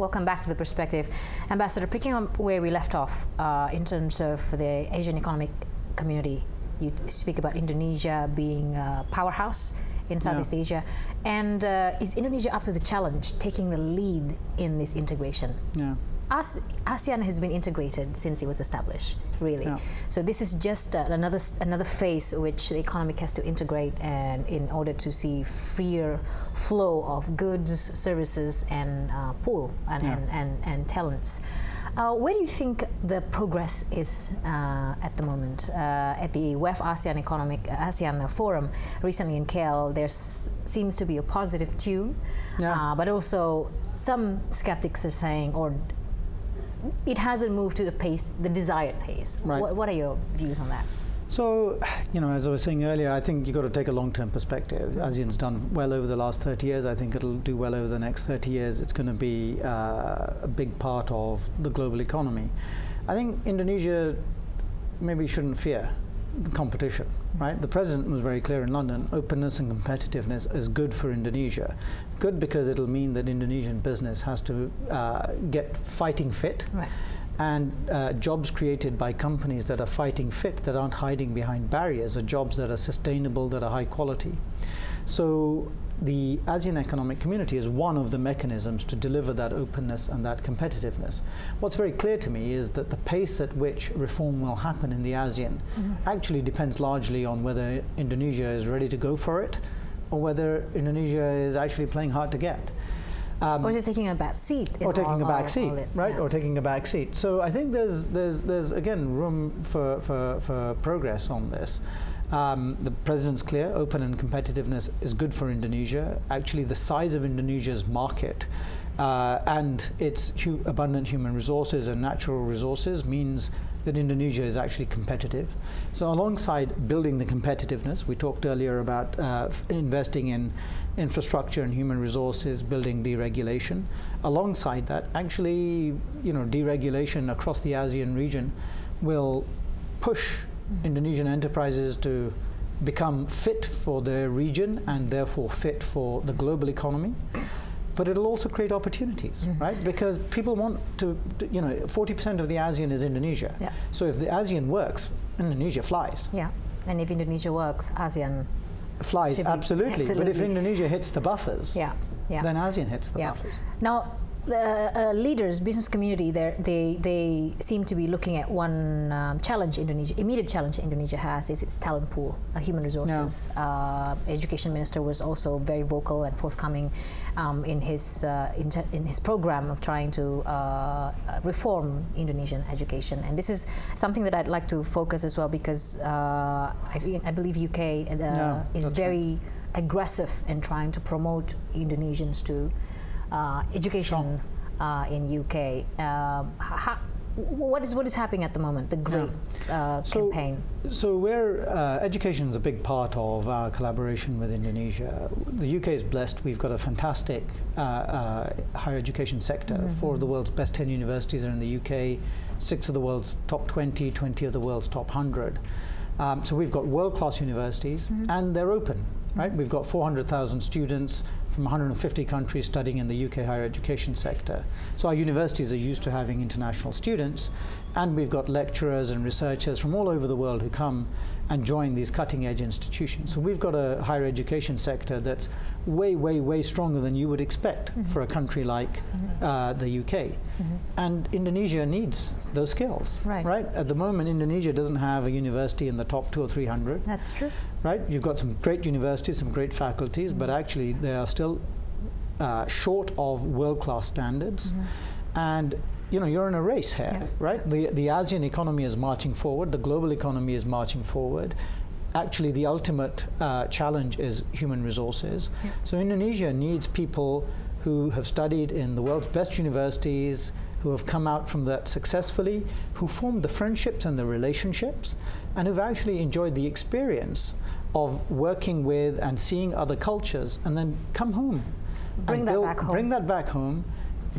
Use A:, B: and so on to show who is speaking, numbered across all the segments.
A: welcome back to The Perspective. Ambassador, picking up where we left off in terms of the Asian Economic Community, you speak about Indonesia being a powerhouse in Southeast Asia. And is Indonesia up to the challenge, taking the lead in this integration?
B: Yeah.
A: ASEAN has been integrated since it was established, really. Yeah. So this is just another phase which the economy has to integrate, and in order to see freer flow of goods, services, and pool and talents. Where do you think the progress is at the moment? At the WEF ASEAN Forum recently in KL, there seems to be a positive tune, but also some skeptics are saying, or it hasn't moved to the desired pace. Right. What are your views on that?
B: So, as I was saying earlier, I think you've got to take a long-term perspective. ASEAN's done well over the last 30 years. I think it'll do well over the next 30 years. It's going to be a big part of the global economy. I think Indonesia maybe shouldn't fear the competition, right? The president was very clear in London, openness and competitiveness is good for Indonesia. Good because it'll mean that Indonesian business has to get fighting fit. Right. And jobs created by companies that are fighting fit, that aren't hiding behind barriers, are jobs that are sustainable, that are high quality. So the ASEAN Economic Community is one of the mechanisms to deliver that openness and that competitiveness. What's very clear to me is that the pace at which reform will happen in the ASEAN actually depends largely on whether Indonesia is ready to go for it, or whether Indonesia is actually playing hard to get.
A: Or is it taking a back seat?
B: Or taking a back seat, right? Or taking a back seat. So I think there's again room for progress on this. The president's clear, open and competitiveness is good for Indonesia. Actually, the size of Indonesia's market and its abundant human resources and natural resources means that Indonesia is actually competitive. So alongside building the competitiveness, we talked earlier about investing in infrastructure and human resources, building deregulation. Alongside that, actually, deregulation across the ASEAN region will push Indonesian enterprises to become fit for their region and therefore fit for the global economy. But it'll also create opportunities, right? Because people want to 40% of the ASEAN is Indonesia. Yeah. So if the ASEAN works, Indonesia flies.
A: Yeah, and if Indonesia works, ASEAN
B: flies, absolutely. But if Indonesia hits the buffers, then ASEAN hits the buffers. Now,
A: the leaders, business community, they seem to be looking at one immediate challenge Indonesia has is its talent pool, human resources. Education minister was also very vocal and forthcoming in his program of trying to reform Indonesian education. And this is something that I'd like to focus as well, because I believe UK is very aggressive in trying to promote Indonesians to education in UK. What is happening at the moment? The great campaign.
B: So education is a big part of our collaboration with Indonesia. The UK is blessed. We've got a fantastic higher education sector. 4 of the world's best 10 universities are in the UK. 6 of the world's top 20, 20 of the world's top 100. So we've got world-class universities, and they're open. Right? We've got 400,000 students from 150 countries studying in the UK higher education sector. So our universities are used to having international students, and we've got lecturers and researchers from all over the world who come and join these cutting-edge institutions. So we've got a higher education sector that's way, way, way stronger than you would expect for a country like the UK. And Indonesia needs those skills, right? At the moment, Indonesia doesn't have a university in the top 200 or 300.
A: That's true.
B: Right? You've got some great universities, some great faculties, but actually they are still short of world-class standards. And you're in a race here, right? The ASEAN economy is marching forward, the global economy is marching forward. Actually, the ultimate challenge is human resources. So Indonesia needs people who have studied in the world's best universities, who have come out from that successfully, who formed the friendships and the relationships, and who've actually enjoyed the experience of working with and seeing other cultures, and then come home.
A: Bring that back home.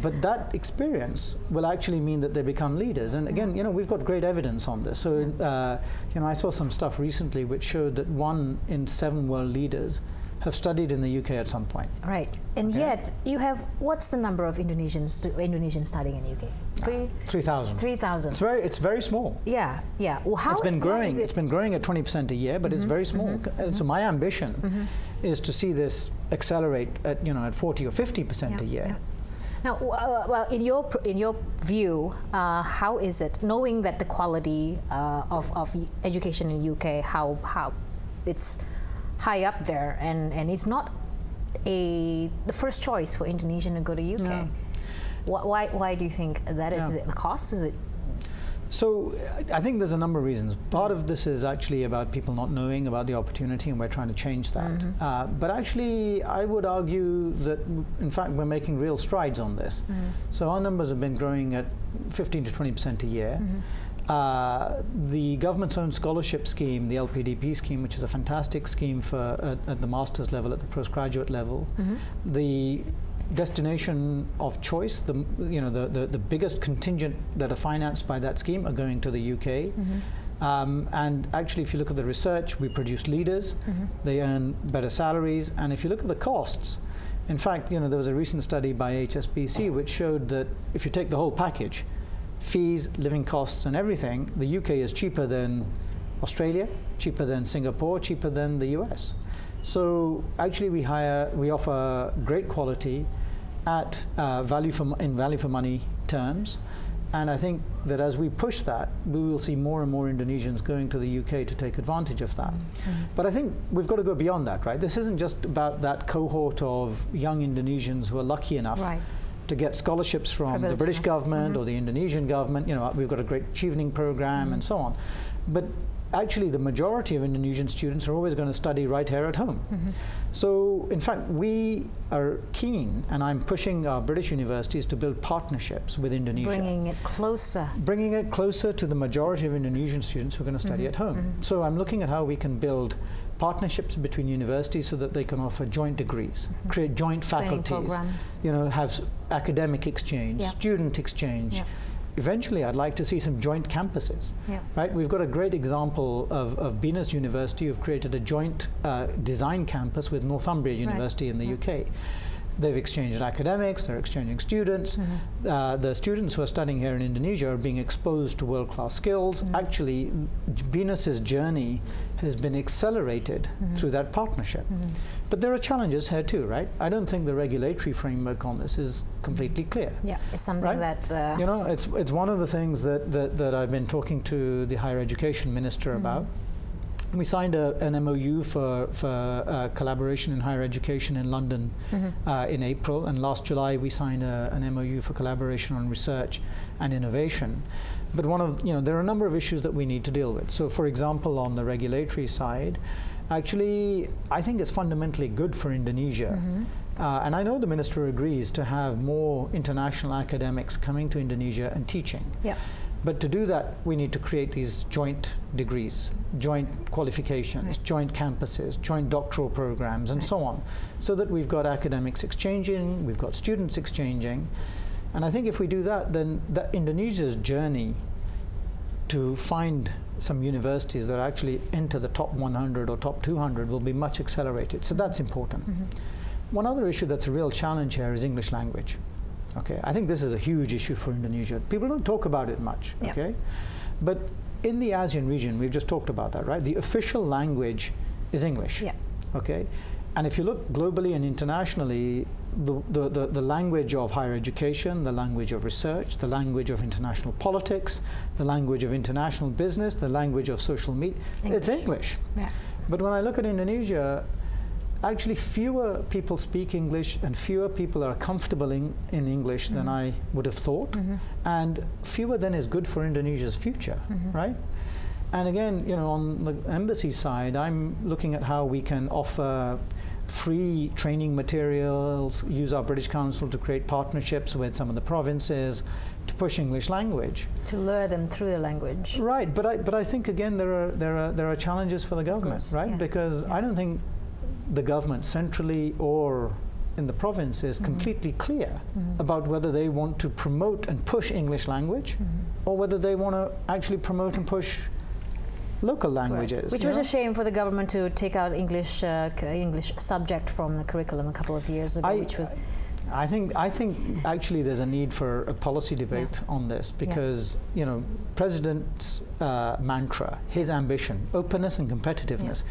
B: But that experience will actually mean that they become leaders. And again, we've got great evidence on this. So, I saw some stuff recently which showed that 1 in 7 world leaders have studied in the UK at some point.
A: Right. And yet, you have, what's the number of Indonesians studying in the UK?
B: 3,000.
A: 3,000.
B: It's very small.
A: Yeah, yeah. Well, how
B: it's been growing.
A: It?
B: It's been growing at 20% a year, but it's very small. So my ambition is to see this accelerate at at 40 or 50% a year.
A: Yeah. Now, well, in your view, how is it, knowing that the quality of education in the UK, how it's high up there, and it's not the first choice for Indonesian to go to UK?
B: Yeah.
A: Why do you think that is? Is it the cost? Is it?
B: So I think there's a number of reasons. Part of this is actually about people not knowing about the opportunity, and we're trying to change that. But actually, I would argue that, in fact, we're making real strides on this. So our numbers have been growing at 15 to 20% a year. The government's own scholarship scheme, the LPDP scheme, which is a fantastic scheme for at the master's level, at the postgraduate level, the destination of choice, the biggest contingent that are financed by that scheme are going to the UK. And actually, if you look at the research, we produce leaders, they earn better salaries, and if you look at the costs, in fact, there was a recent study by HSBC which showed that if you take the whole package, fees, living costs and everything, the UK is cheaper than Australia, cheaper than Singapore, cheaper than the US. So actually we offer great quality at value for money terms, and I think that as we push that, we will see more and more Indonesians going to the UK to take advantage of that. But I think we've got to go beyond that, right? This isn't just about that cohort of young Indonesians who are lucky enough to get scholarships from the British government or the Indonesian government. We've got a great achieving program and so on. But actually, the majority of Indonesian students are always going to study right here at home. So, in fact, we are keen, and I'm pushing our British universities to build partnerships with Indonesia.
A: Bringing it closer.
B: Bringing it closer to the majority of Indonesian students who are going to study at home. So I'm looking at how we can build partnerships between universities so that they can offer joint degrees, create joint faculties, have academic exchange, student exchange. Eventually, I'd like to see some joint campuses. Right? We've got a great example of Venus University, who've created a joint design campus with Northumbria University in the UK. They've exchanged academics, they're exchanging students. The students who are studying here in Indonesia are being exposed to world-class skills. Actually, Venus's journey has been accelerated through that partnership. But there are challenges here too, right? I don't think the regulatory framework on this is completely clear.
A: Yeah, it's something that...
B: it's one of the things that I've been talking to the higher education minister about. We signed an MOU for collaboration in higher education in London in April, and last July we signed an MOU for collaboration on research and innovation. But there are a number of issues that we need to deal with. So, for example, on the regulatory side, actually, I think it's fundamentally good for Indonesia. And I know the minister agrees to have more international academics coming to Indonesia and teaching. But to do that, we need to create these joint degrees, joint qualifications, joint campuses, joint doctoral programs, and so on, so that we've got academics exchanging, we've got students exchanging. And I think if we do that, then Indonesia's journey to find some universities that actually enter the top 100 or top 200 will be much accelerated. So that's important. One other issue that's a real challenge here is English language. Okay, I think this is a huge issue for Indonesia. People don't talk about it much, okay? But in the ASEAN region, we've just talked about that, right? The official language is English, okay? And if you look globally and internationally, the language of higher education, the language of research, the language of international politics, the language of international business, the language of social media, it's English. But when I look at Indonesia, actually fewer people speak English and fewer people are comfortable in English than I would have thought. And fewer then is good for Indonesia's future, right? And again, on the embassy side, I'm looking at how we can offer free training materials, use our British Council to create partnerships with some of the provinces to push English language.
A: To lure them through the language.
B: Right, but I think again there are challenges for the government, right? Because I don't think the government centrally or in the province is completely clear about whether they want to promote and push English language or whether they want to actually promote and push local languages.
A: Which was a shame for the government to take out English subject from the curriculum a couple of years ago, which was...
B: I think actually there's a need for a policy debate on this, because you know, President's mantra, his ambition, openness and competitiveness.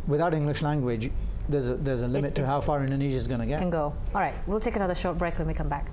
B: Without English language, there's a limit to how far Indonesia is going to get.
A: Can go. All right, we'll take another short break when we come back.